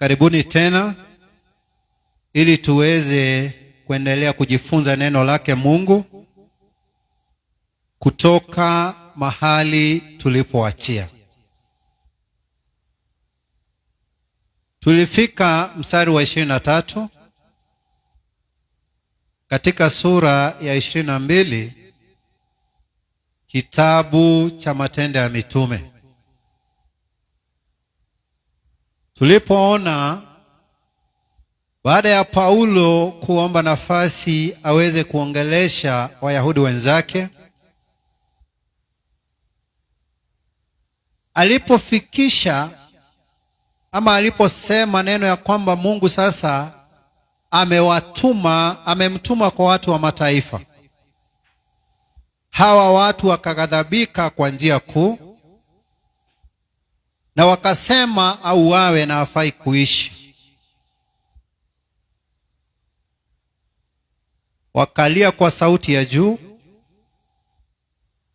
Karibuni tena ili tuweze kuendelea kujifunza neno lake Mungu kutoka mahali tulipoachia. Tulifika mstari wa 23 katika sura ya 22 kitabu cha Matendo ya Mitume. Tulipoona baada ya Paulo kuomba nafasi aweze kuongelesha Wayahudi wenzake, alipofikisha ama aliposema neno ya kwamba Mungu sasa amemtuma kwa watu wa mataifa, hawa watu wakaghadhabika kwa njia kuu na wakasema auawe na hafai kuishi. Wakalia kwa sauti ya juu,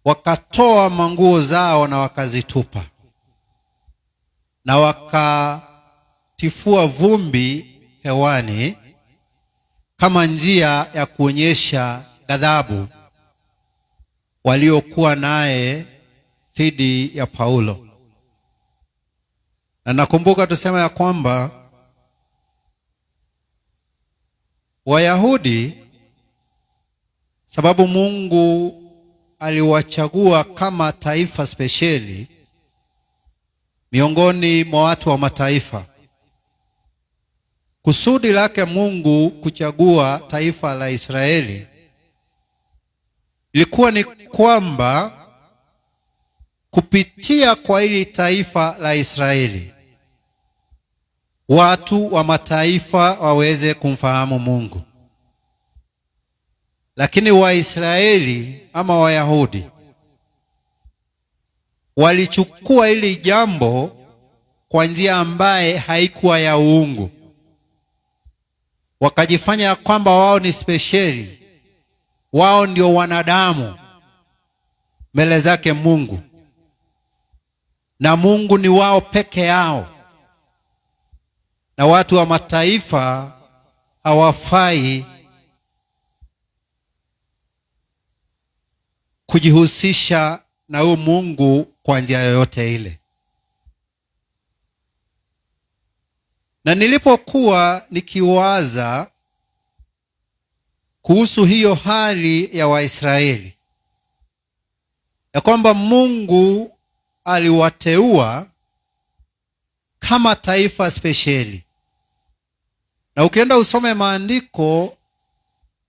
wakatoa manguo zao na wakazitupa, na wakatifua vumbi hewani kama njia ya kuonyesha ghadhabu waliokuwa naye dhidi ya Paulo. Na nakumbuka tusema ya kwamba Wayahudi, sababu Mungu aliwachagua kama taifa spesheli miongoni mwa watu wa mataifa, kusudi lake Mungu kuchagua taifa la Israeli ilikuwa ni kwamba kupitia kwa hili taifa la Israeli watu wa mataifa waweze kumfahamu Mungu. Lakini Waisraeli ama Wayahudi walichukua hili jambo kwa njia ambaye haikuwa ya uungu, wakajifanya kwamba wao ni spesheli, wao ndio wanadamu mbele zake Mungu, na Mungu ni wao peke yao, na watu wa mataifa hawafai kujihusisha na huyu Mungu kwa njia yoyote ile. Na nilipokuwa nikiwaza kuhusu hiyo hali ya Waisraeli, ya kwamba Mungu aliwateua kama taifa spesheli. Na ukienda usome maandiko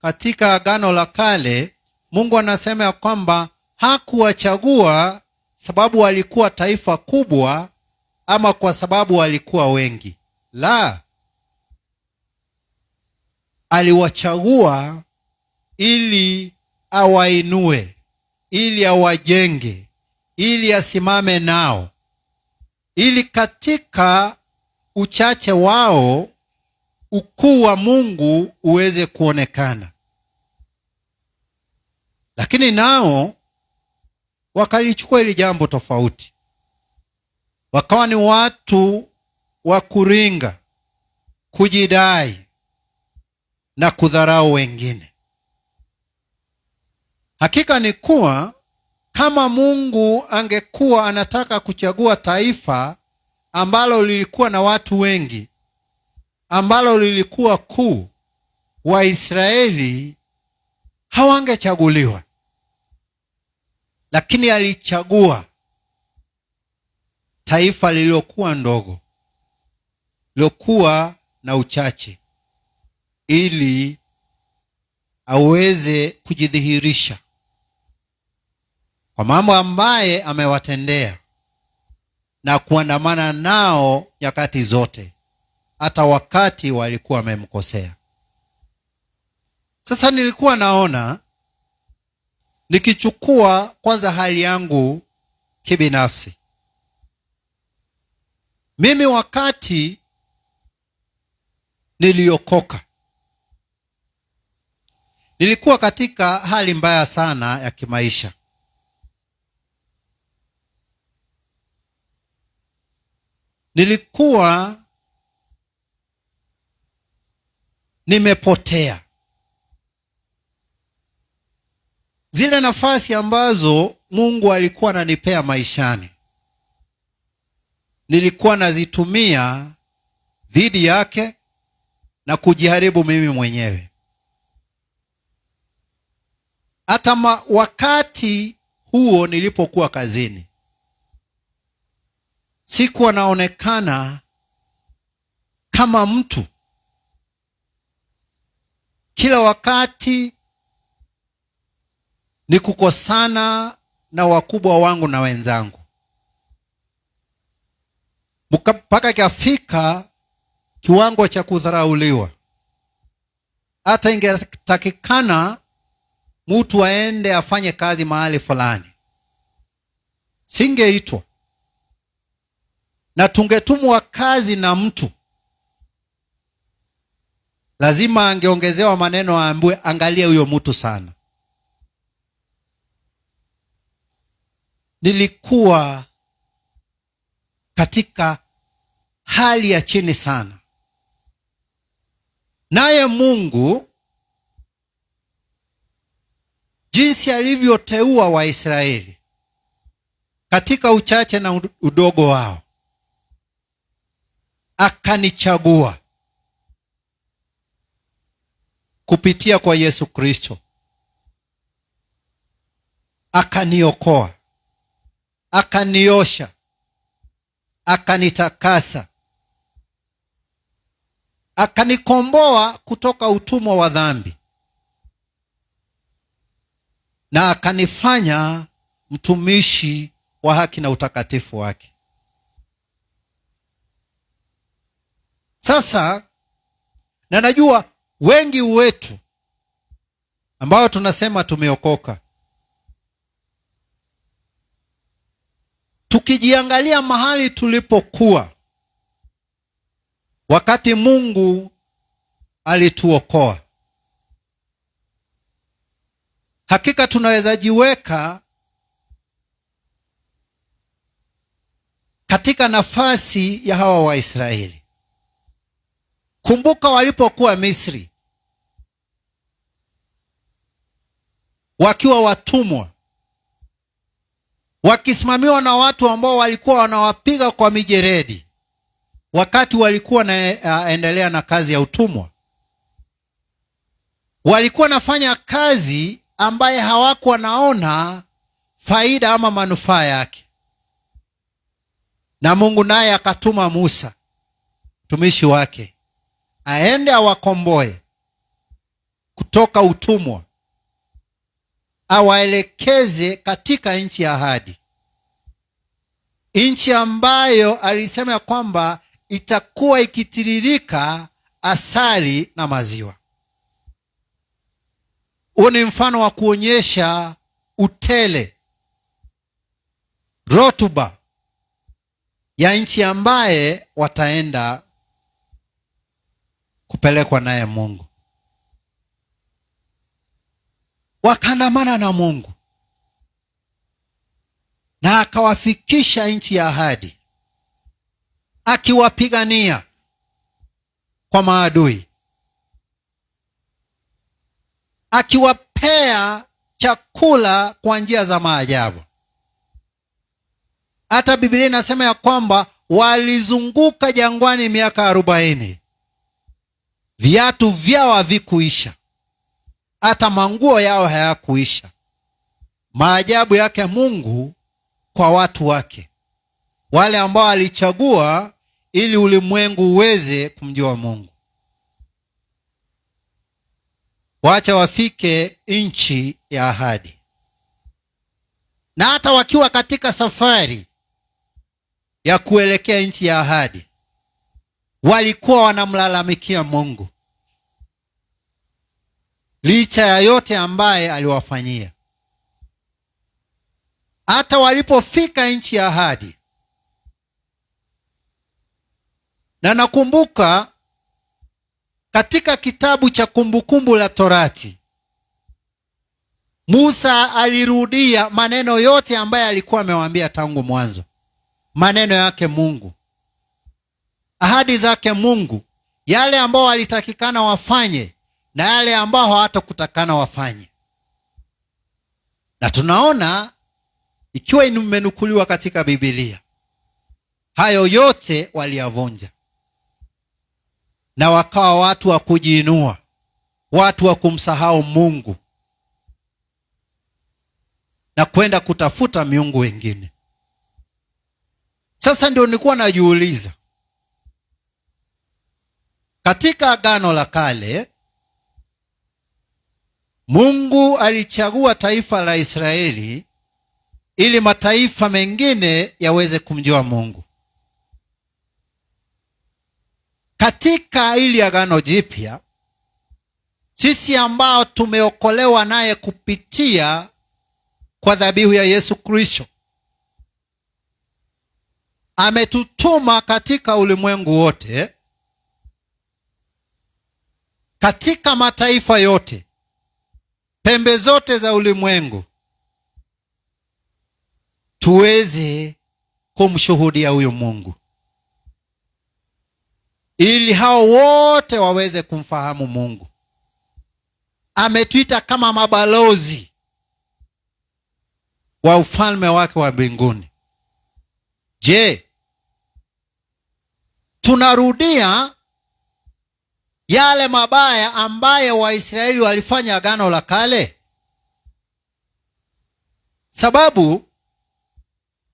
katika Agano la Kale, Mungu anasema ya kwamba hakuwachagua sababu walikuwa taifa kubwa ama kwa sababu walikuwa wengi. La, aliwachagua ili awainue, ili awajenge, ili asimame nao, ili katika uchache wao ukuu wa Mungu uweze kuonekana. Lakini nao wakalichukua hili jambo tofauti, wakawa ni watu wa kuringa, kujidai na kudharau wengine. Hakika ni kuwa kama Mungu angekuwa anataka kuchagua taifa ambalo lilikuwa na watu wengi, ambalo lilikuwa kuu, Waisraeli hawangechaguliwa. Lakini alichagua taifa lililokuwa ndogo, lilokuwa na uchache, ili aweze kujidhihirisha kwa mambo ambaye amewatendea na kuandamana nao nyakati zote, hata wakati walikuwa wamemkosea. Sasa nilikuwa naona nikichukua kwanza hali yangu kibinafsi. Mimi wakati niliokoka, nilikuwa katika hali mbaya sana ya kimaisha. Nilikuwa nimepotea. Zile nafasi ambazo Mungu alikuwa ananipea maishani, nilikuwa nazitumia dhidi yake na kujiharibu mimi mwenyewe. Hata wakati huo nilipokuwa kazini, sikuwa naonekana kama mtu. Kila wakati ni kukosana na wakubwa wangu na wenzangu, mpaka ikafika kiwango cha kudharauliwa. Hata ingetakikana mtu aende afanye kazi mahali fulani, singeitwa, na tungetumwa kazi na mtu, lazima angeongezewa maneno, aambiwe angalia huyo mtu sana. Nilikuwa katika hali ya chini sana. Naye Mungu, jinsi alivyoteua Waisraeli katika uchache na udogo wao, akanichagua kupitia kwa Yesu Kristo, akaniokoa, akaniosha, akanitakasa, akanikomboa kutoka utumwa wa dhambi, na akanifanya mtumishi wa haki na utakatifu wake. Sasa, na najua wengi wetu ambao tunasema tumeokoka, tukijiangalia mahali tulipokuwa wakati Mungu alituokoa, hakika tunaweza jiweka katika nafasi ya hawa Waisraeli. Kumbuka walipokuwa Misri, wakiwa watumwa, wakisimamiwa na watu ambao walikuwa wanawapiga kwa mijeredi wakati walikuwa naendelea na kazi ya utumwa. Walikuwa nafanya kazi ambaye hawakuwa naona faida ama manufaa yake. Na Mungu naye akatuma Musa, mtumishi wake, aende awakomboe kutoka utumwa, awaelekeze katika nchi ya ahadi, nchi ambayo alisema ya kwamba itakuwa ikitiririka asali na maziwa. Huo ni mfano wa kuonyesha utele, rotuba ya nchi ambaye wataenda kupelekwa naye Mungu. Wakaandamana na Mungu na akawafikisha nchi ya ahadi, akiwapigania kwa maadui, akiwapea chakula kwa njia za maajabu. Hata Biblia inasema ya kwamba walizunguka jangwani miaka 40. Viatu vyao havikuisha, hata manguo yao hayakuisha. Maajabu yake Mungu kwa watu wake, wale ambao alichagua ili ulimwengu uweze kumjua Mungu. Wacha wafike nchi ya ahadi. Na hata wakiwa katika safari ya kuelekea nchi ya ahadi, walikuwa wanamlalamikia Mungu licha ya yote ambaye aliwafanyia. Hata walipofika nchi ya ahadi, na nakumbuka katika kitabu cha Kumbukumbu la Torati, Musa alirudia maneno yote ambaye alikuwa amewaambia tangu mwanzo. Maneno yake Mungu, ahadi zake Mungu yale ambao walitakikana wafanye na yale ambao hawatakutakana wafanye. Na tunaona ikiwa imenukuliwa katika Biblia, hayo yote waliyavunja na wakawa watu wa kujiinua, watu wa kumsahau Mungu na kwenda kutafuta miungu wengine. Sasa ndio nilikuwa najiuliza, katika Agano la Kale Mungu alichagua taifa la Israeli ili mataifa mengine yaweze kumjua Mungu. Katika ili Agano Jipya, sisi ambao tumeokolewa naye kupitia kwa dhabihu ya Yesu Kristo, ametutuma katika ulimwengu wote, katika mataifa yote, pembe zote za ulimwengu, tuweze kumshuhudia huyu Mungu, ili hao wote waweze kumfahamu Mungu. Ametuita kama mabalozi wa ufalme wake wa mbinguni. Je, tunarudia yale mabaya ambayo Waisraeli walifanya Agano la Kale? Sababu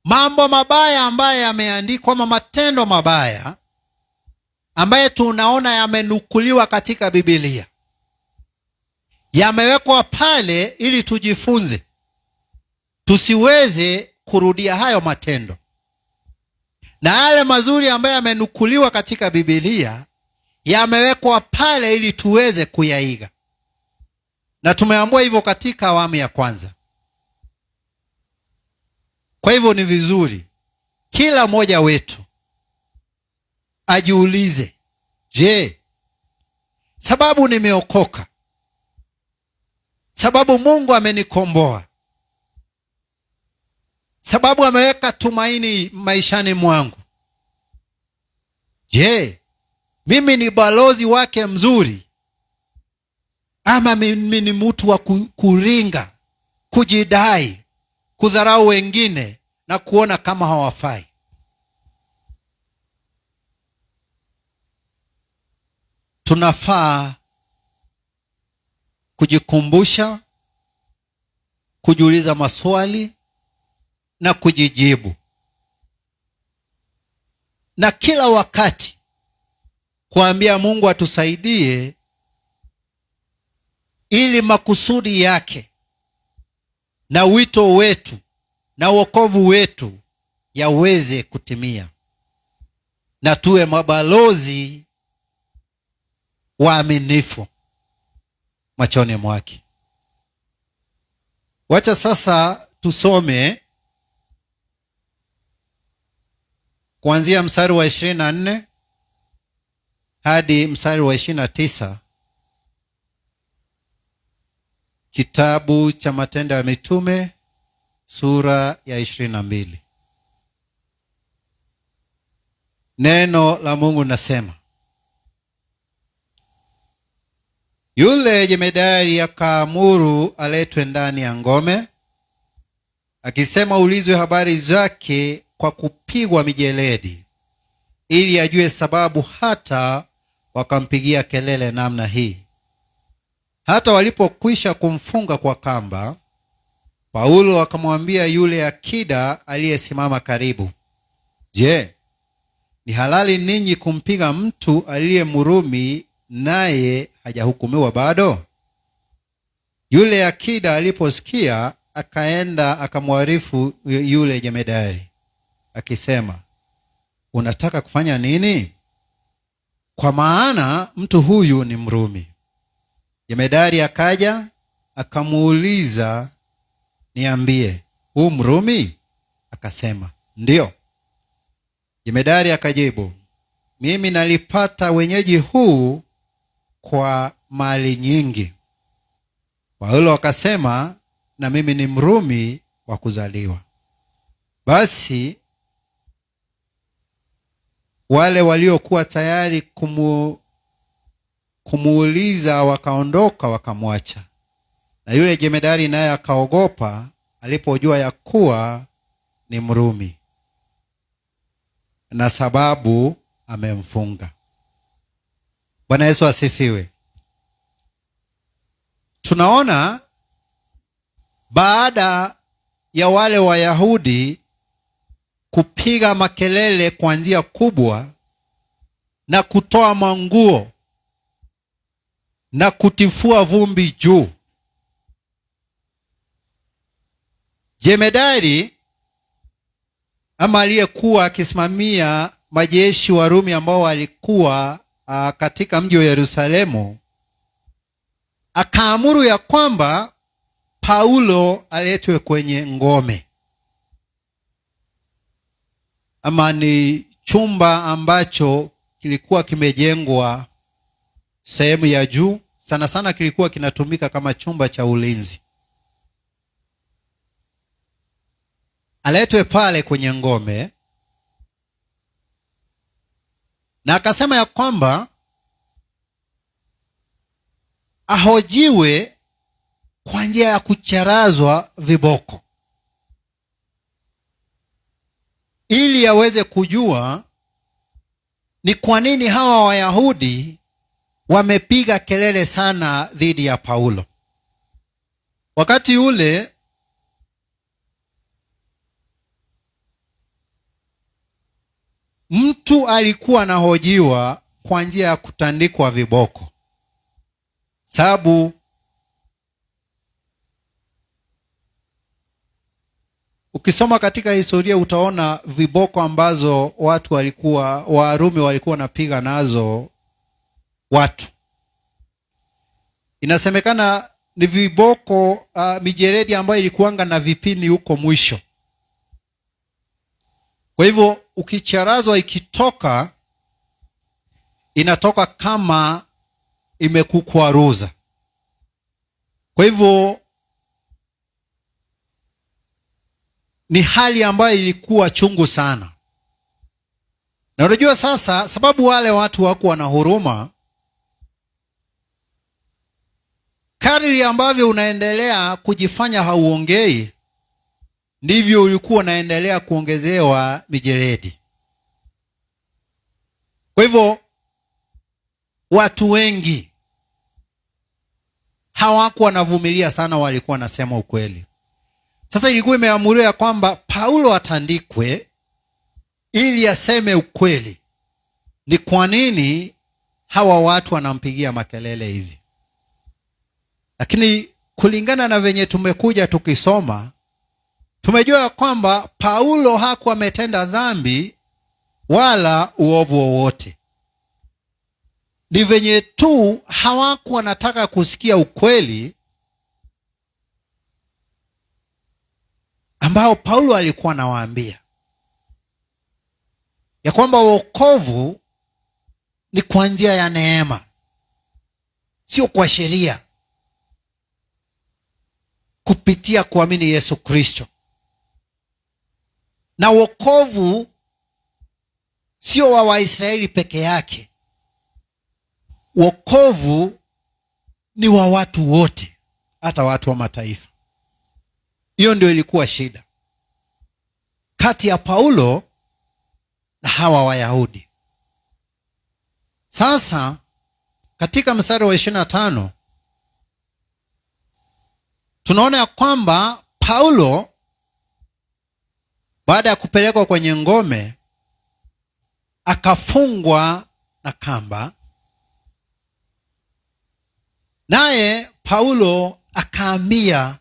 mambo mabaya ambayo yameandikwa, ama matendo mabaya ambaye tunaona yamenukuliwa katika Biblia, yamewekwa pale ili tujifunze, tusiweze kurudia hayo matendo. Na yale mazuri ambayo yamenukuliwa katika Biblia yamewekwa pale ili tuweze kuyaiga. Na tumeambiwa hivyo katika awamu ya kwanza. Kwa hivyo ni vizuri kila mmoja wetu ajiulize, je, sababu nimeokoka, sababu Mungu amenikomboa, sababu ameweka tumaini maishani mwangu, je, mimi ni balozi wake mzuri, ama mimi ni mtu wa kuringa, kujidai, kudharau wengine na kuona kama hawafai? Tunafaa kujikumbusha, kujiuliza maswali na kujijibu, na kila wakati kuambia Mungu atusaidie ili makusudi yake na wito wetu na wokovu wetu yaweze kutimia, na tuwe mabalozi waaminifu machoni mwake. Wacha sasa tusome kuanzia mstari wa 24 hadi mstari wa 29, kitabu cha Matendo ya Mitume sura ya 22. Neno la Mungu nasema, yule jemedari akaamuru aletwe ndani ya ngome, akisema ulizwe habari zake kwa kupigwa mijeledi, ili ajue sababu hata wakampigia kelele namna hii. Hata walipokwisha kumfunga kwa kamba, Paulo akamwambia yule akida aliyesimama karibu, je, ni halali ninyi kumpiga mtu aliye Mrumi naye hajahukumiwa bado? Yule akida aliposikia, akaenda akamwarifu yule jemedari akisema, unataka kufanya nini? Kwa maana mtu huyu ni Mrumi. Jemedari akaja akamuuliza, niambie, huu Mrumi? Akasema, ndio. Jemedari akajibu, mimi nalipata wenyeji huu kwa mali nyingi. Paulo akasema, na mimi ni Mrumi wa kuzaliwa. Basi wale waliokuwa tayari kumuuliza, wakaondoka wakamwacha. Na yule jemedari naye akaogopa alipojua ya kuwa ni Mrumi, na sababu amemfunga. Bwana Yesu asifiwe. Tunaona baada ya wale Wayahudi kupiga makelele kwa njia kubwa na kutoa manguo na kutifua vumbi juu, jemedari ama aliyekuwa akisimamia majeshi wa Rumi ambao walikuwa katika mji wa Yerusalemu akaamuru ya kwamba Paulo aletwe kwenye ngome, ama ni chumba ambacho kilikuwa kimejengwa sehemu ya juu. Sana sana kilikuwa kinatumika kama chumba cha ulinzi. Aletwe pale kwenye ngome, na akasema ya kwamba ahojiwe kwa njia ya kucharazwa viboko, ili aweze kujua ni kwa nini hawa Wayahudi wamepiga kelele sana dhidi ya Paulo. Wakati ule mtu alikuwa anahojiwa kwa njia ya kutandikwa viboko, sababu ukisoma katika historia utaona viboko ambazo watu walikuwa Warumi walikuwa wanapiga nazo watu. Inasemekana ni viboko mijeredi ambayo ilikuanga na vipini huko mwisho. Kwa hivyo ukicharazwa ikitoka, inatoka kama imekukwaruza. Kwa hivyo ni hali ambayo ilikuwa chungu sana. Na unajua sasa, sababu wale watu wako wana huruma, kadri ambavyo unaendelea kujifanya hauongei, ndivyo ulikuwa unaendelea kuongezewa mijeredi. Kwa hivyo watu wengi hawakuwa wanavumilia sana, walikuwa wanasema ukweli. Sasa ilikuwa imeamuriwa ya kwamba Paulo atandikwe ili aseme ukweli. Ni kwa nini hawa watu wanampigia makelele hivi? Lakini kulingana na venye tumekuja tukisoma, tumejua ya kwamba Paulo hakuwa ametenda dhambi wala uovu wowote. Ni venye tu hawakuwa wanataka kusikia ukweli ambao Paulo alikuwa anawaambia ya kwamba wokovu ni kwa njia ya neema, sio kwa sheria, kupitia kuamini Yesu Kristo. Na wokovu sio wa Waisraeli peke yake. Wokovu ni wa watu wote, hata watu wa mataifa. Hiyo ndio ilikuwa shida kati ya Paulo na hawa Wayahudi. Sasa katika mstari wa 25 tunaona ya kwamba Paulo baada ya kupelekwa kwenye ngome akafungwa na kamba, naye Paulo akaambia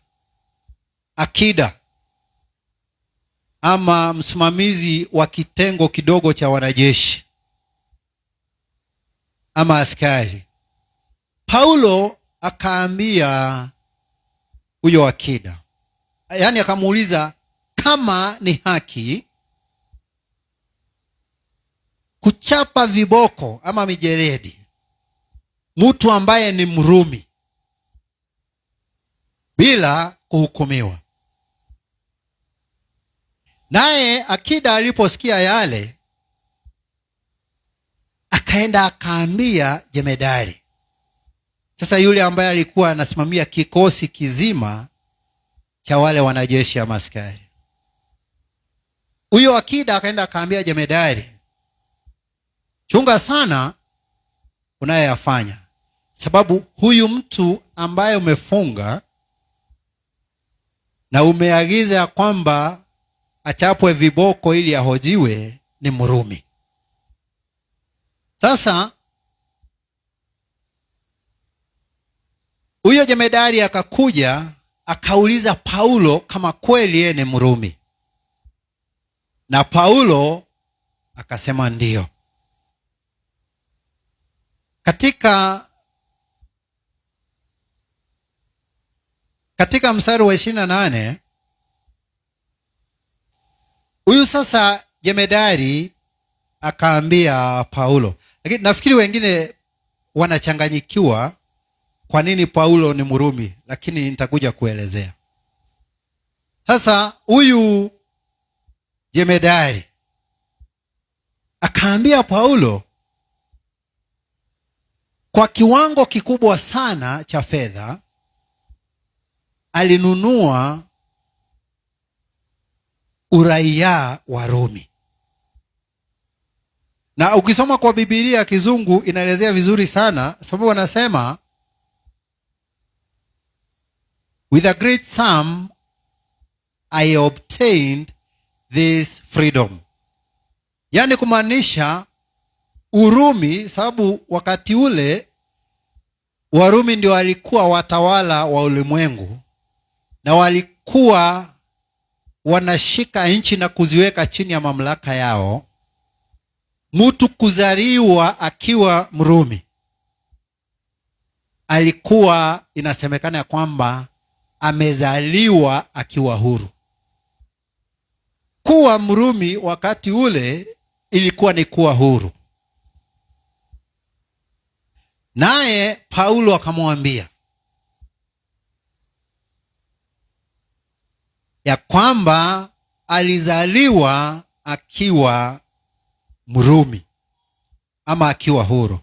akida ama msimamizi wa kitengo kidogo cha wanajeshi ama askari. Paulo akaambia huyo akida, yaani akamuuliza kama ni haki kuchapa viboko ama mijeredi mtu ambaye ni Mrumi bila kuhukumiwa. Naye akida aliposikia yale, akaenda akaambia jemedari Sasa yule ambaye alikuwa anasimamia kikosi kizima cha wale wanajeshi ya maskari, huyo akida akaenda akaambia jemedari, chunga sana unayoyafanya, sababu huyu mtu ambaye umefunga na umeagiza ya kwamba achapwe viboko ili ahojiwe ni Mrumi. Sasa huyo jemedari akakuja akauliza Paulo kama kweli yeye ni Mrumi, na Paulo akasema ndio. Katika mstari wa 28 huyu sasa jemedari akaambia Paulo, lakini nafikiri wengine wanachanganyikiwa kwa nini Paulo ni Mrumi, lakini nitakuja kuelezea. Sasa huyu jemedari akaambia Paulo, kwa kiwango kikubwa sana cha fedha alinunua uraia wa Rumi. Na ukisoma kwa Biblia ya Kizungu inaelezea vizuri sana, sababu wanasema with a great sum I obtained this freedom. Yaani kumaanisha Urumi, sababu wakati ule Warumi ndio walikuwa watawala wa ulimwengu na walikuwa wanashika nchi na kuziweka chini ya mamlaka yao. Mtu kuzaliwa akiwa Mrumi alikuwa inasemekana ya kwamba amezaliwa akiwa huru. Kuwa Mrumi wakati ule ilikuwa ni kuwa huru. Naye Paulo akamwambia ya kwamba alizaliwa akiwa Mrumi ama akiwa huru.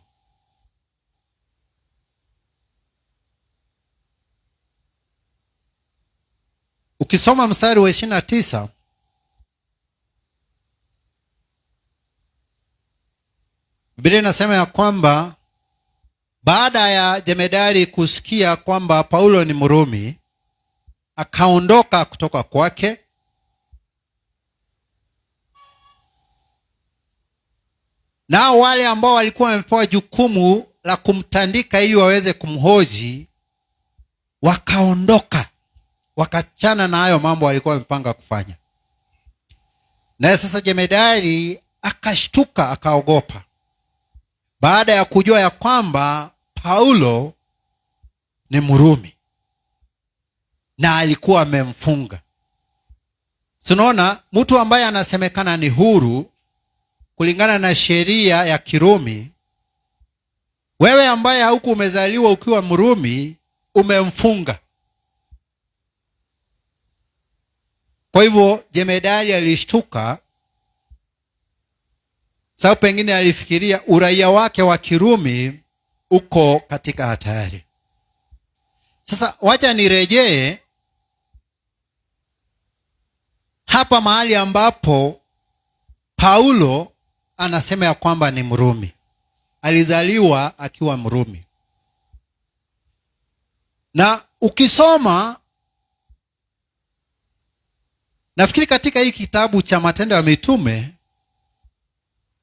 Ukisoma mstari wa 29 Biblia inasema ya kwamba baada ya jemedari kusikia kwamba Paulo ni Mrumi, akaondoka kutoka kwake, nao wale ambao walikuwa wamepewa jukumu la kumtandika ili waweze kumhoji wakaondoka, wakachana na hayo mambo walikuwa wamepanga kufanya. Naye sasa jemedari akashtuka, akaogopa baada ya kujua ya kwamba Paulo ni Mrumi na alikuwa amemfunga. Tunaona mtu ambaye anasemekana ni huru kulingana na sheria ya Kirumi, wewe ambaye hauku umezaliwa ukiwa Mrumi umemfunga. Kwa hivyo jemedari alishtuka, sababu pengine alifikiria uraia wake wa Kirumi uko katika hatari. Sasa wacha nirejee hapa mahali ambapo Paulo anasema ya kwamba ni Mrumi. Alizaliwa akiwa Mrumi. Na ukisoma, nafikiri katika hii kitabu cha Matendo ya Mitume,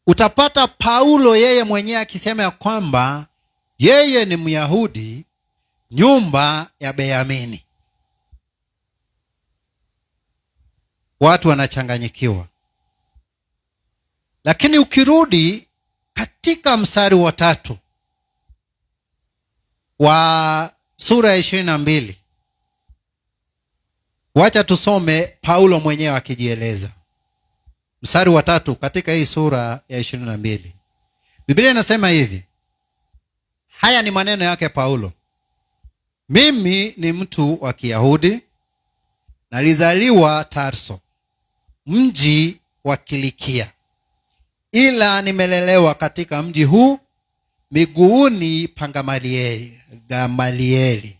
utapata Paulo yeye mwenyewe akisema ya kwamba yeye ni Myahudi, nyumba ya Benyamini. Watu wanachanganyikiwa. Lakini ukirudi katika mstari wa 3 wa sura ya 22, wacha tusome Paulo mwenyewe akijieleza. Mstari wa 3 katika hii sura ya 22. Biblia inasema hivi. Haya ni maneno yake Paulo. Mimi ni mtu wa Kiyahudi, nalizaliwa Tarso, mji wa Kilikia, ila nimelelewa katika mji huu miguuni pa Gamalieli.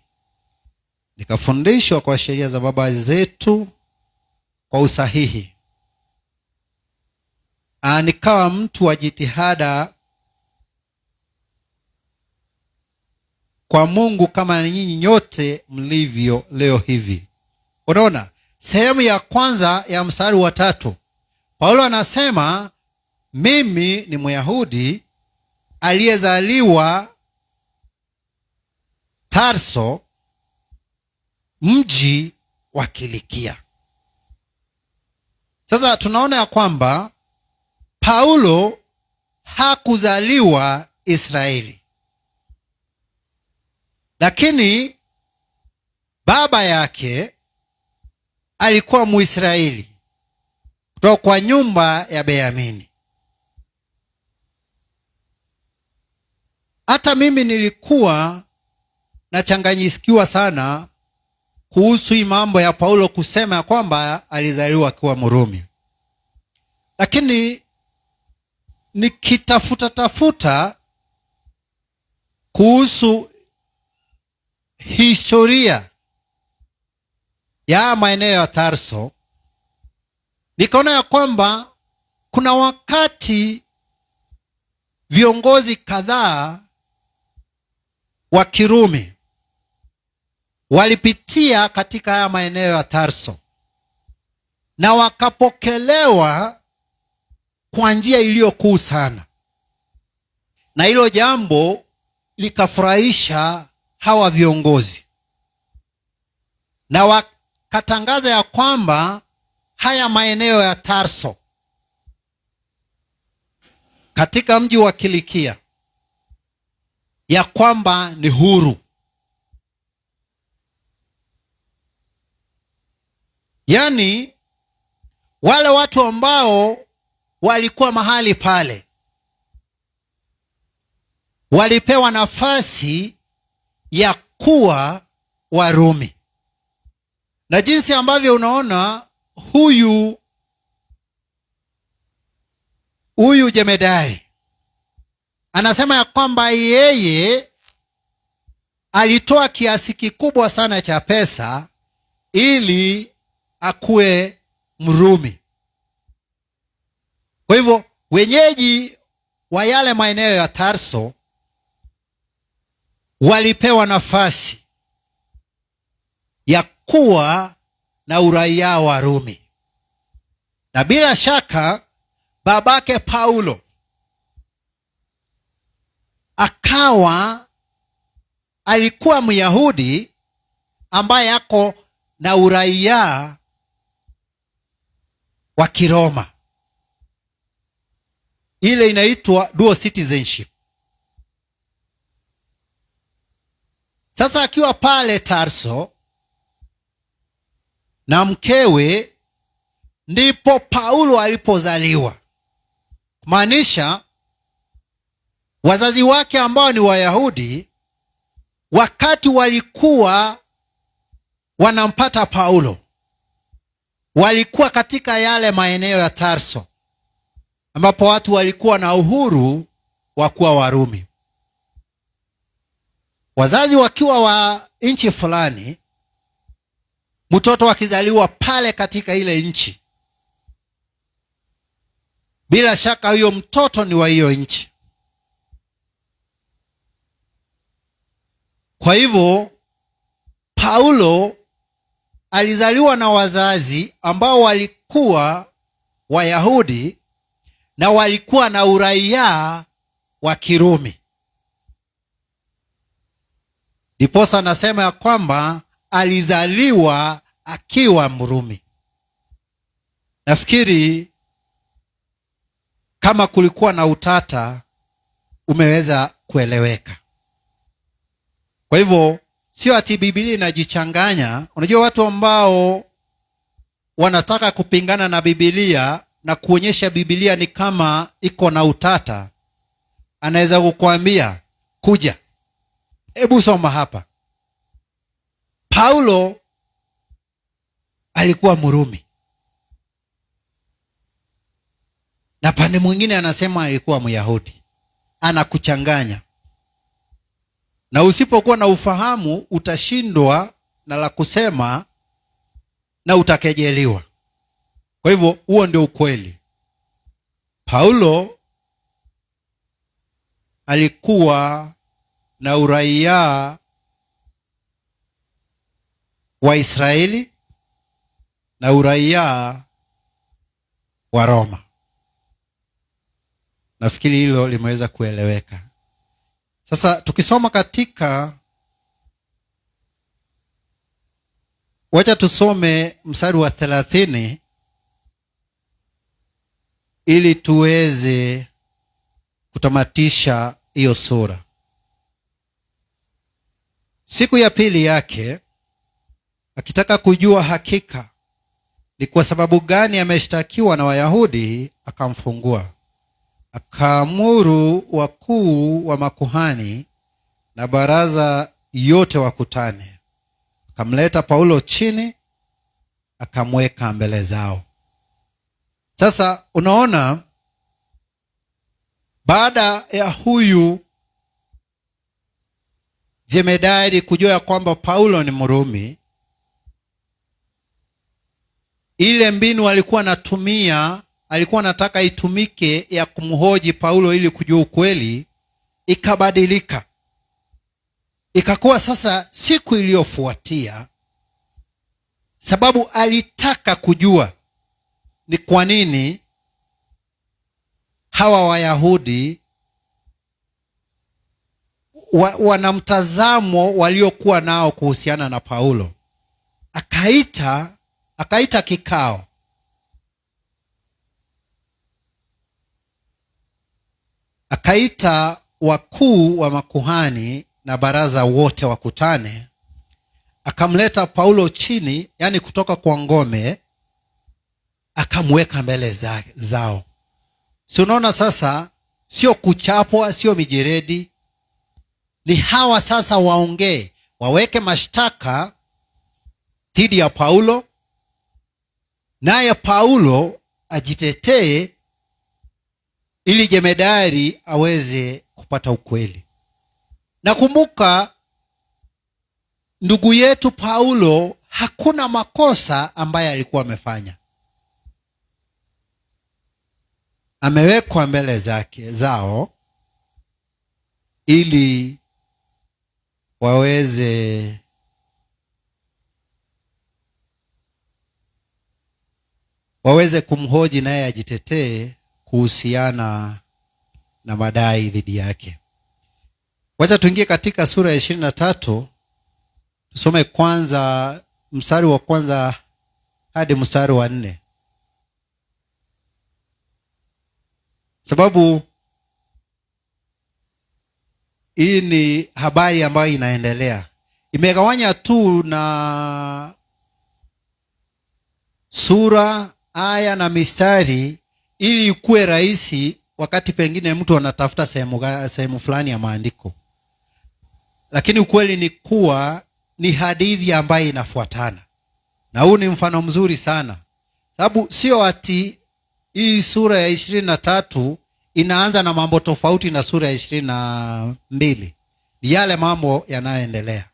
Nikafundishwa kwa sheria za baba zetu kwa usahihi. Nikawa mtu wa jitihada kwa Mungu kama nyinyi nyote mlivyo leo hivi. Unaona, sehemu ya kwanza ya mstari wa 3, Paulo anasema mimi ni Myahudi aliyezaliwa Tarso, mji wa Kilikia. Sasa tunaona ya kwamba Paulo hakuzaliwa Israeli, lakini baba yake alikuwa Mwisraeli kutoka kwa nyumba ya Benyamini. Hata mimi nilikuwa nachanganyikiwa sana kuhusu hii mambo ya Paulo kusema ya kwamba alizaliwa akiwa Mrumi. Lakini nikitafuta kuhusu historia ya maeneo ya Tarso, nikaona ya kwamba kuna wakati viongozi kadhaa wa Kirumi walipitia katika haya maeneo ya Tarso na wakapokelewa kwa njia iliyokuu sana, na hilo jambo likafurahisha hawa viongozi, na wakatangaza ya kwamba haya maeneo ya Tarso katika mji wa Kilikia ya kwamba ni huru. Yaani wale watu ambao walikuwa mahali pale walipewa nafasi ya kuwa Warumi. Na jinsi ambavyo unaona huyu jemedari anasema ya kwamba yeye alitoa kiasi kikubwa sana cha pesa ili akuwe Mrumi. Kwa hivyo wenyeji wa yale maeneo ya Tarso walipewa nafasi ya kuwa na uraia wa Rumi. Na bila shaka babake Paulo alikuwa Myahudi ambaye ako na uraia wa Kiroma. Ile inaitwa dual citizenship. Sasa akiwa pale Tarso na mkewe, ndipo Paulo alipozaliwa. Kumaanisha wazazi wake ambao ni Wayahudi, wakati walikuwa wanampata Paulo, walikuwa katika yale maeneo ya Tarso ambapo watu walikuwa na uhuru wa kuwa Warumi. Wazazi wakiwa wa nchi fulani, mtoto akizaliwa pale katika ile nchi, bila shaka huyo mtoto ni wa hiyo nchi. Kwa hivyo Paulo alizaliwa na wazazi ambao walikuwa Wayahudi na walikuwa na uraia wa Kirumi. Ndiposa nasema ya kwamba alizaliwa akiwa Mrumi. Nafikiri kama kulikuwa na utata umeweza kueleweka. Kwa hivyo sio ati Biblia inajichanganya. Unajua watu ambao wanataka kupingana na Biblia na kuonyesha Biblia ni kama iko na utata, anaweza kukuambia kuja, hebu soma hapa. Paulo alikuwa Mrumi, na pande mwingine anasema alikuwa Myahudi. Anakuchanganya. na usipokuwa na ufahamu utashindwa na la kusema na utakejeliwa. Kwa hivyo huo ndio ukweli. Paulo alikuwa na uraia wa Israeli na uraia wa Roma. Nafikiri hilo limeweza kueleweka. Sasa tukisoma katika, wacha tusome mstari wa 30 ili tuweze kutamatisha hiyo sura. Siku ya pili yake, akitaka kujua hakika ni kwa sababu gani ameshtakiwa na Wayahudi, akamfungua. Akaamuru wakuu wa makuhani na baraza yote wakutane. Akamleta Paulo chini, akamweka mbele zao. Sasa unaona, baada ya huyu jemedari kujua ya kwamba Paulo ni Mrumi, ile mbinu alikuwa anatumia, alikuwa anataka itumike ya kumhoji Paulo ili kujua ukweli, ikabadilika. Ikakuwa sasa siku iliyofuatia, sababu alitaka kujua ni kwa nini hawa Wayahudi wana mtazamo waliokuwa nao kuhusiana na Paulo. Akaita kikao. Akaita wakuu wa makuhani na baraza wote wakutane. Akamleta Paulo chini, yani kutoka kwa ngome, akamweka mbele zao. Si unaona sasa, sio kuchapwa, sio mijeredi. Ni hawa sasa waongee, waweke mashtaka dhidi ya Paulo, naye Paulo ajitetee ili jemedari aweze kupata ukweli. Nakumbuka ndugu yetu Paulo hakuna makosa ambaye alikuwa amefanya. Amewekwa mbele zao ili waweze kumhoji naye ajitetee kuhusiana na madai dhidi yake. Wacha tuingie katika sura ya 23, tusome kwanza mstari wa kwanza hadi mstari wa 4. Sababu hii ni habari ambayo inaendelea. Imegawanya tu na sura, aya na mistari ili ikuwe rahisi wakati pengine mtu anatafuta sehemu fulani ya maandiko. Lakini ukweli ni kuwa ni hadithi ambayo inafuatana. Na huu ni mfano mzuri sana. Sababu sio ati hii sura ya 23 inaanza na mambo tofauti na sura ya 22. Ni yale mambo yanayoendelea.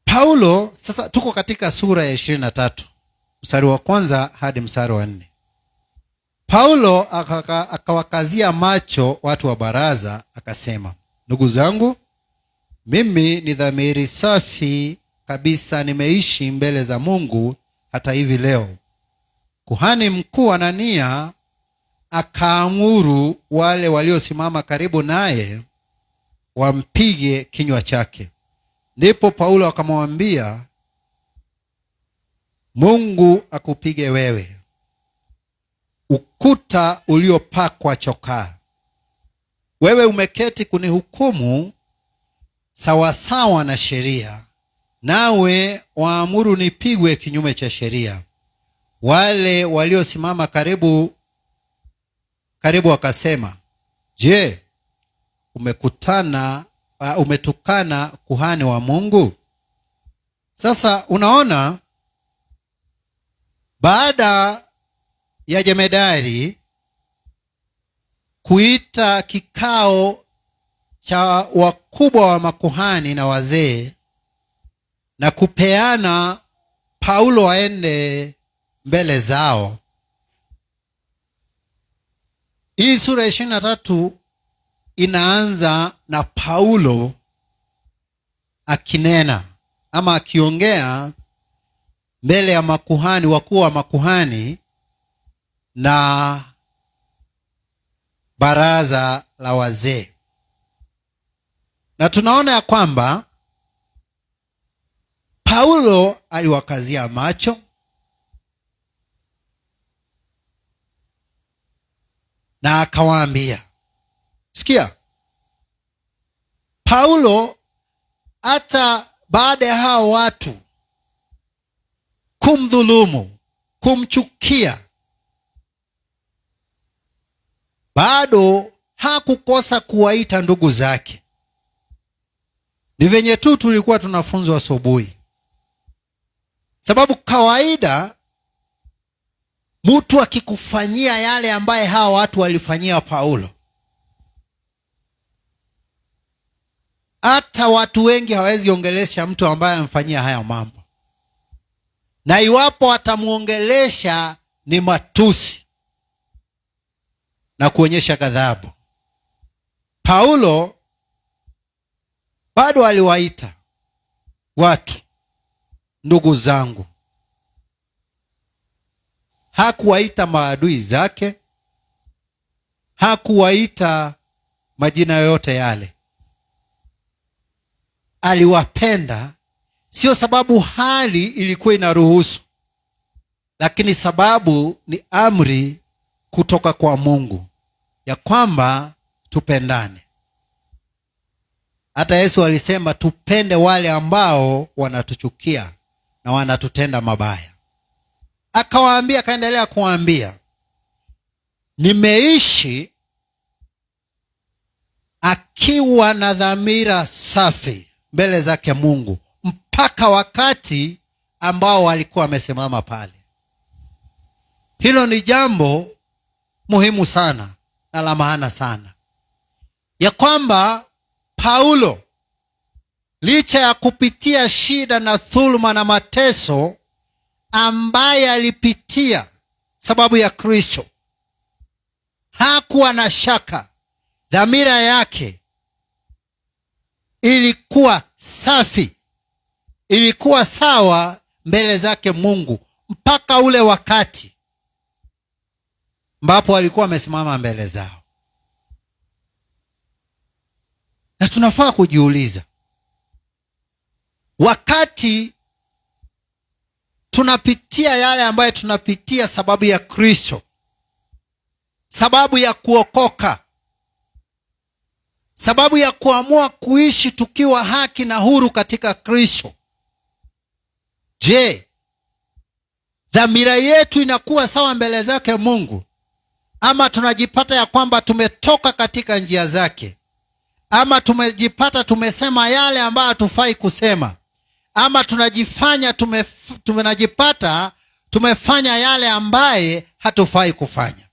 Paulo, sasa tuko katika sura ya 23, mstari wa kwanza hadi mstari wa 4. Paulo akawakazia macho watu wa baraza, akasema, ndugu zangu, mimi ni dhamiri safi kabisa, nimeishi mbele za Mungu hata hivi leo. Kuhani mkuu Anania akaamuru wale waliosimama karibu naye wampige kinywa chake. Ndipo Paulo akamwambia, Mungu akupige wewe, ukuta uliopakwa chokaa. Wewe umeketi kunihukumu sawasawa na sheria, nawe waamuru nipigwe kinyume cha sheria. Wale waliosimama karibu wakasema, je, umetukana kuhani wa Mungu? Sasa unaona, baada ya jemedari kuita kikao cha wakubwa wa makuhani na wazee na kupeana Paulo aende mbele zao. Hii sura 23 inaanza na Paulo akinena ama akiongea mbele ya makuhani, wakuu wa makuhani na baraza la wazee. Na tunaona ya kwamba Paulo aliwakazia macho na akawaambia, sikia, Paulo hata baada ya hao watu kumdhulumu, kumchukia, bado hakukosa kuwaita ndugu zake. Ni venye tu tulikuwa tunafunzwa asubuhi. Sababu kawaida mtu akikufanyia yale ambaye hao watu walifanyia Paulo, hata watu wengi hawezi ongelesha mtu ambaye amfanyia haya mambo, na iwapo atamuongelesha ni matusi na kuonyesha ghadhabu. Paulo bado aliwaita watu ndugu zangu. Hakuwaita maadui zake, hakuwaita majina yoyote yale. Aliwapenda, sio sababu hali ilikuwa inaruhusu, lakini sababu ni amri kutoka kwa Mungu ya kwamba tupendane. Hata Yesu alisema tupende wale ambao wanatuchukia na wanatutenda mabaya. Akawaambia, akaendelea kuwaambia, nimeishi akiwa na dhamira safi mbele zake Mungu mpaka wakati ambao walikuwa wamesimama pale. Hilo ni jambo muhimu sana na la maana sana, ya kwamba Paulo licha ya kupitia shida na dhuluma na mateso ambaye alipitia sababu ya Kristo, hakuwa na shaka. Dhamira yake ilikuwa safi, ilikuwa sawa mbele zake Mungu mpaka ule wakati ambapo alikuwa amesimama mbele zao. Na tunafaa kujiuliza, wakati tunapitia yale ambayo tunapitia sababu ya Kristo, sababu ya kuokoka, sababu ya kuamua kuishi tukiwa haki na huru katika Kristo, je, dhamira yetu inakuwa sawa mbele zake Mungu? Ama tunajipata ya kwamba tumetoka katika njia zake? Ama tumejipata tumesema yale ambayo hatufai kusema? Ama tunajipata tumefanya yale ambaye hatufai kufanya?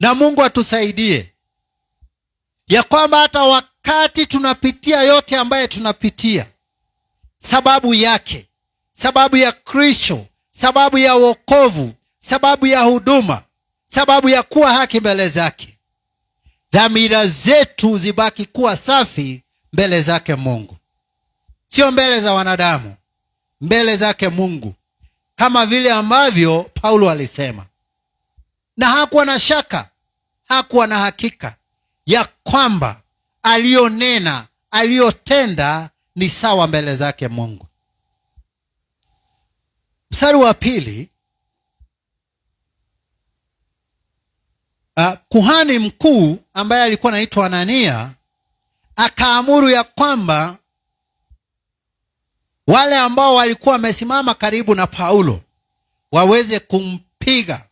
Na Mungu atusaidie ya kwamba hata wakati tunapitia yote ambaye tunapitia, sababu yake, sababu ya Kristo, sababu ya wokovu, sababu ya huduma, sababu ya kuwa haki mbele zake, dhamira zetu zibaki kuwa safi mbele zake Mungu, sio mbele za wanadamu, mbele zake Mungu, kama vile ambavyo Paulo alisema. Na hakuwa na shaka, hakuwa na hakika ya kwamba alionena, aliotenda ni sawa mbele zake Mungu. Mstari wa pili, kuhani mkuu ambaye alikuwa anaitwa Anania akaamuru ya kwamba wale ambao walikuwa wamesimama karibu na Paulo waweze kumpiga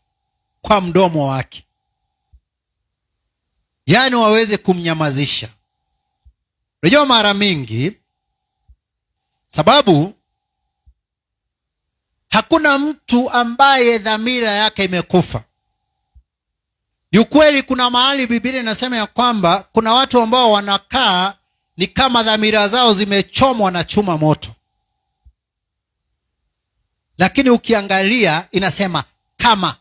kwa mdomo wake, yaani waweze kumnyamazisha. Unajua, mara mingi sababu hakuna mtu ambaye dhamira yake imekufa. Ni ukweli, kuna mahali Biblia inasema ya kwamba kuna watu ambao wanakaa ni kama dhamira zao zimechomwa na chuma moto. Lakini ukiangalia inasema kama.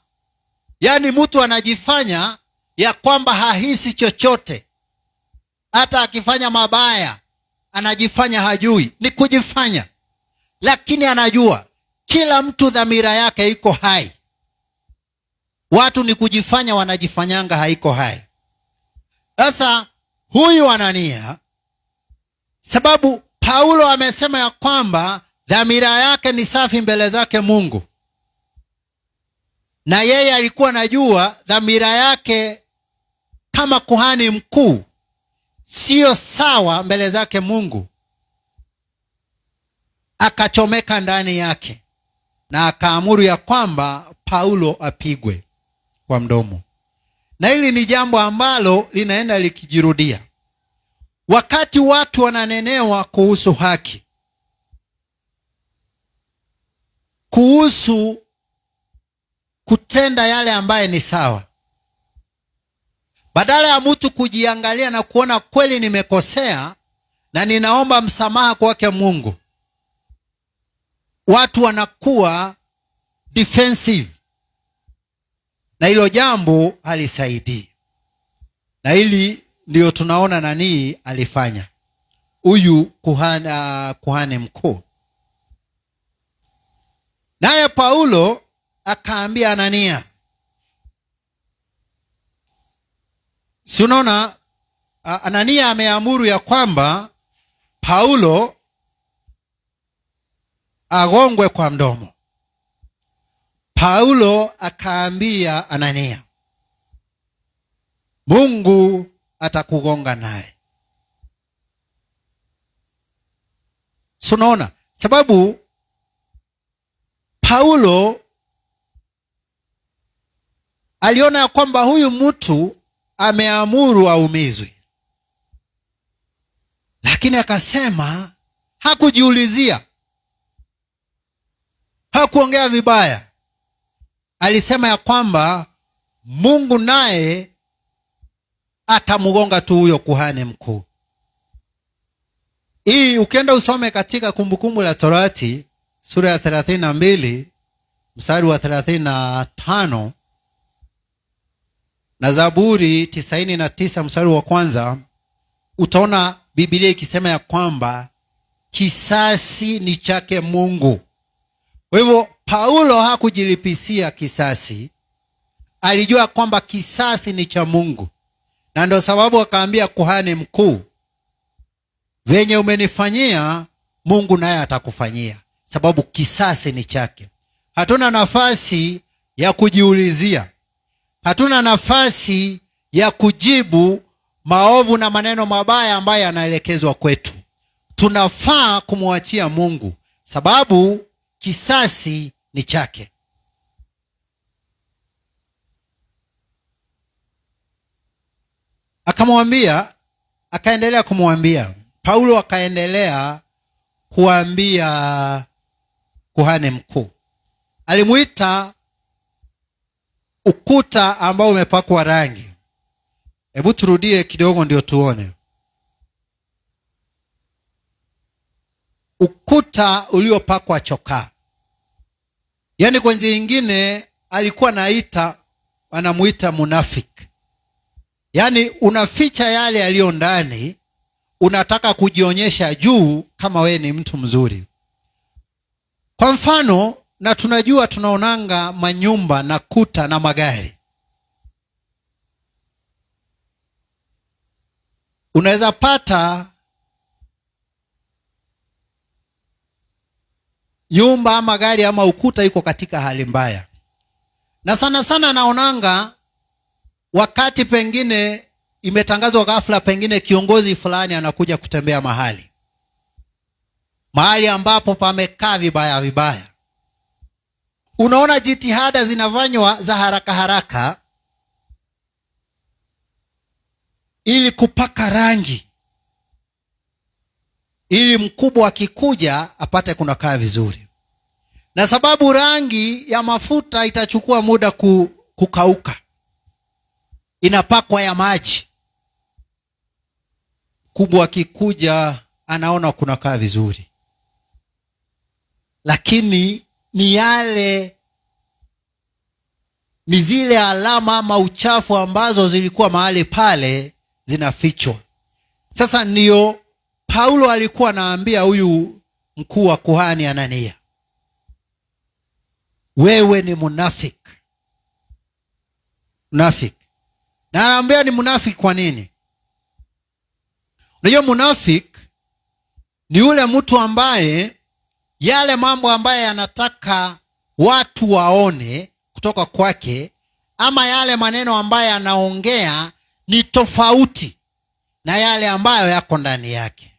Yaani mtu anajifanya ya kwamba hahisi chochote. Hata akifanya mabaya anajifanya hajui. Ni kujifanya. Lakini anajua kila mtu dhamira yake iko hai. Watu ni kujifanya, wanajifanyanga haiko hai. Sasa huyu Anania, sababu Paulo amesema ya kwamba dhamira yake ni safi mbele zake Mungu, na yeye alikuwa anajua dhamira yake kama kuhani mkuu sio sawa mbele zake Mungu, akachomeka ndani yake na akaamuru ya kwamba Paulo apigwe kwa mdomo. Na hili ni jambo ambalo linaenda likijirudia wakati watu wananenewa kuhusu haki, kuhusu kutenda yale ambaye ni sawa. Badala ya mtu kujiangalia na kuona kweli nimekosea na ninaomba msamaha kwake Mungu, watu wanakuwa defensive, na hilo jambo halisaidii. Na hili ndio tunaona nani alifanya huyu kuhani mkuu. Naye Paulo akaambia Anania, si unaona, Anania ameamuru ya kwamba Paulo agongwe kwa mdomo. Paulo akaambia Anania, Mungu atakugonga naye. Si unaona, sababu Paulo aliona ya kwamba huyu mtu ameamuru aumizwe, lakini akasema, hakujiulizia, hakuongea vibaya. Alisema ya kwamba Mungu naye atamugonga tu huyo kuhani mkuu. Hii ukienda usome katika Kumbukumbu la Torati sura ya 32 mstari wa 35 na Zaburi 99 mstari wa kwanza, utaona Biblia ikisema ya kwamba kisasi ni chake Mungu. Kwa hivyo Paulo hakujilipisia kisasi, alijua kwamba kisasi ni cha Mungu, na ndio sababu akaambia kuhani mkuu, venye umenifanyia Mungu naye atakufanyia, sababu kisasi ni chake. Hatuna nafasi ya kujiulizia, hatuna nafasi ya kujibu maovu na maneno mabaya ambayo yanaelekezwa kwetu. Tunafaa kumwachia Mungu, sababu kisasi ni chake. Akamwambia, akaendelea kumwambia Paulo, akaendelea kuambia kuhani mkuu. Alimuita ukuta ambao umepakwa rangi. Hebu turudie kidogo ndio tuone. Ukuta uliopakwa chokaa. Yaani kwa njia nyingine alikuwa anamuita munafiki. Yaani unaficha yale yaliyo ndani, unataka kujionyesha juu kama we ni mtu mzuri. Kwa mfano, na tunajua tunaonanga manyumba na kuta na magari. Unaweza pata nyumba ama gari ama ukuta iko katika hali mbaya. Na sana sana naonanga wakati pengine imetangazwa ghafla, pengine kiongozi fulani anakuja kutembea mahali ambapo pamekaa vibaya vibaya. Unaona jitihada zinafanywa za haraka haraka ili kupaka rangi, ili mkubwa akikuja apate kunakaa vizuri. Na sababu rangi ya mafuta itachukua muda kukauka, inapakwa ya maji. Kubwa akikuja anaona kunakaa vizuri, lakini ni zile alama ama uchafu ambazo zilikuwa mahali pale zinafichwa. Sasa ndio Paulo alikuwa anaambia huyu mkuu wa kuhani Anania, wewe ni munafiki. Na anaambia ni munafiki kwa nini? Unajua munafiki ni yule mtu ambaye yale mambo ambaye anataka watu waone kutoka kwake, ama yale maneno ambaye anaongea ni tofauti na yale ambayo yako ndani yake.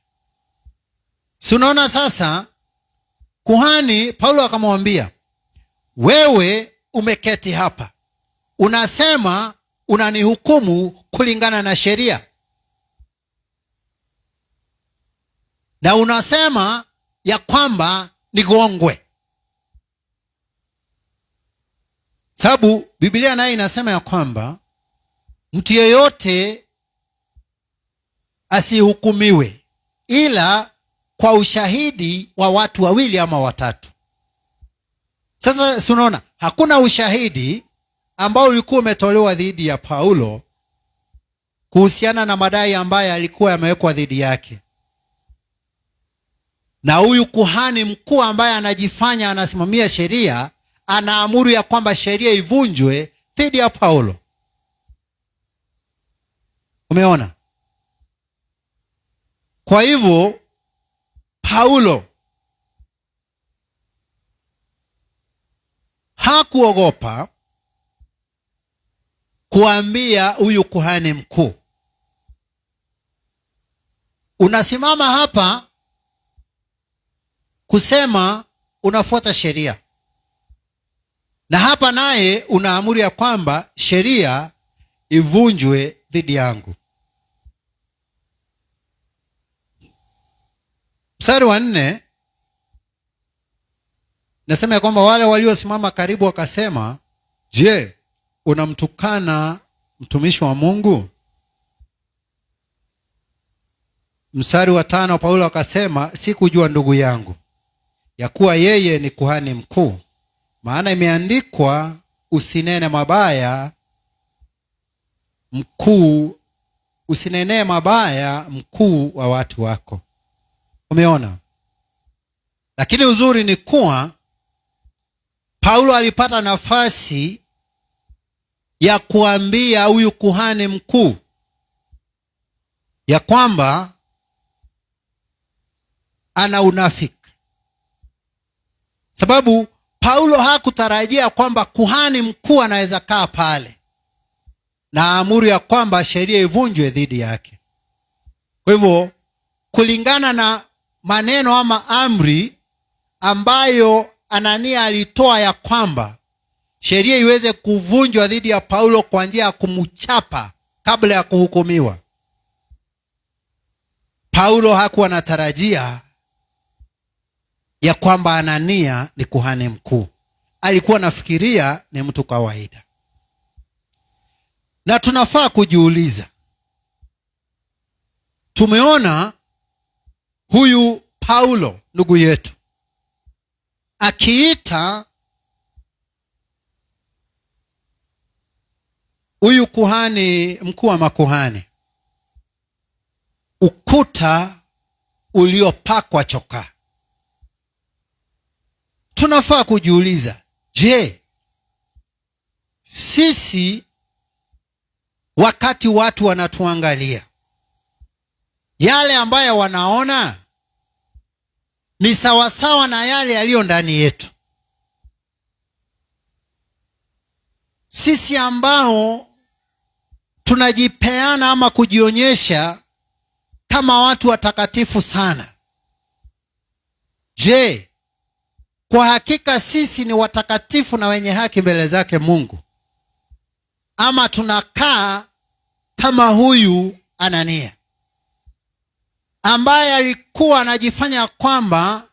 Si unaona sasa, kuhani Paulo akamwambia, wewe umeketi hapa, unasema unanihukumu kulingana na sheria, na unasema ya kwamba nigongwe. Sababu Biblia nayo inasema ya kwamba mtu yeyote asihukumiwe ila kwa ushahidi wa watu wawili ama watatu. Sasa si unaona, hakuna ushahidi ambao ulikuwa umetolewa dhidi ya Paulo kuhusiana na madai ambayo alikuwa yamewekwa dhidi yake. Na huyu kuhani mkuu ambaye anajifanya anasimamia sheria anaamuru ya kwamba sheria ivunjwe dhidi ya Paulo. Umeona? Kwa hivyo Paulo hakuogopa kuambia huyu kuhani mkuu, unasimama hapa kusema unafuata sheria, na hapa naye unaamuru ya kwamba sheria ivunjwe dhidi yangu. Mstari wa 4 nasema ya kwamba wale waliosimama karibu wakasema, je, unamtukana mtumishi wa Mungu? Mstari wa 5 Paulo akasema, sikujua ndugu yangu ya kuwa yeye ni kuhani mkuu, maana imeandikwa, usinene mabaya usinenee mabaya mkuu wa watu wako. Umeona? Lakini uzuri ni kuwa Paulo alipata nafasi ya kuambia huyu kuhani mkuu ya kwamba ana unafiki. Sababu Paulo hakutarajia kwamba kuhani mkuu anaweza kaa pale na amuru ya kwamba sheria ivunjwe dhidi yake. Kwa hivyo kulingana na maneno ama amri ambayo Anania alitoa ya kwamba sheria iweze kuvunjwa dhidi ya Paulo kwa njia ya kumchapa kabla ya kuhukumiwa, Paulo hakuwa anatarajia ya kwamba Anania ni kuhani mkuu. Alikuwa nafikiria ni mtu kawaida. Na tunafaa kujiuliza, tumeona huyu Paulo ndugu yetu akiita huyu kuhani mkuu wa makuhani ukuta uliopakwa chokaa. Tunafaa kujiuliza, je, sisi wakati watu wanatuangalia, yale ambayo wanaona ni sawasawa na yale yaliyo ndani yetu? Sisi ambao tunajipeana ama kujionyesha kama watu watakatifu sana, je, kwa hakika sisi ni watakatifu na wenye haki mbele zake Mungu? Ama tunakaa kama huyu Anania ambaye alikuwa anajifanya kwamba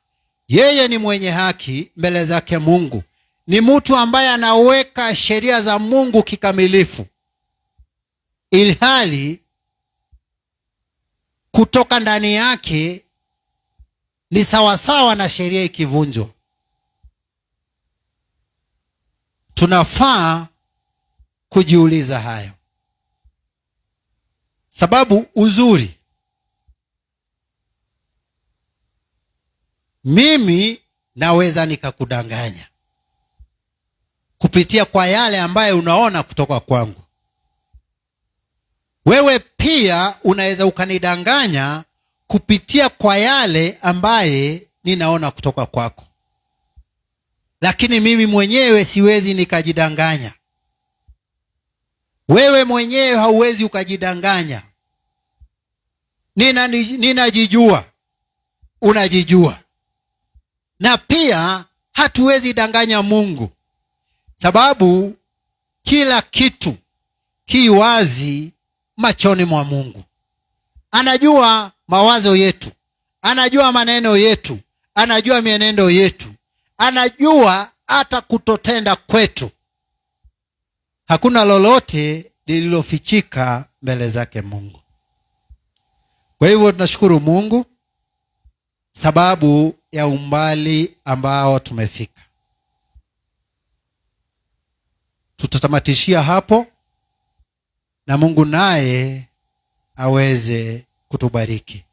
yeye ni mwenye haki mbele zake Mungu, ni mtu ambaye anaweka sheria za Mungu kikamilifu, ilhali kutoka ndani yake ni sawasawa na sheria ikivunjwa. Tunafaa kujiuliza hayo, sababu uzuri, mimi naweza nikakudanganya kupitia kwa yale ambayo unaona kutoka kwangu. Wewe pia unaweza ukanidanganya kupitia kwa yale ambaye ninaona kutoka kwako. Lakini mimi mwenyewe siwezi nikajidanganya. Wewe mwenyewe hauwezi ukajidanganya. Ninajijua, unajijua. Na pia hatuwezi danganya Mungu, sababu kila kitu ki wazi machoni mwa Mungu. Anajua mawazo yetu, anajua maneno yetu, anajua mienendo yetu, anajua hata kutotenda kwetu. Hakuna lolote lililofichika mbele zake Mungu. Kwa hivyo tunashukuru Mungu sababu ya umbali ambao tumefika. Tutatamatishia hapo, na Mungu naye aweze kutubariki.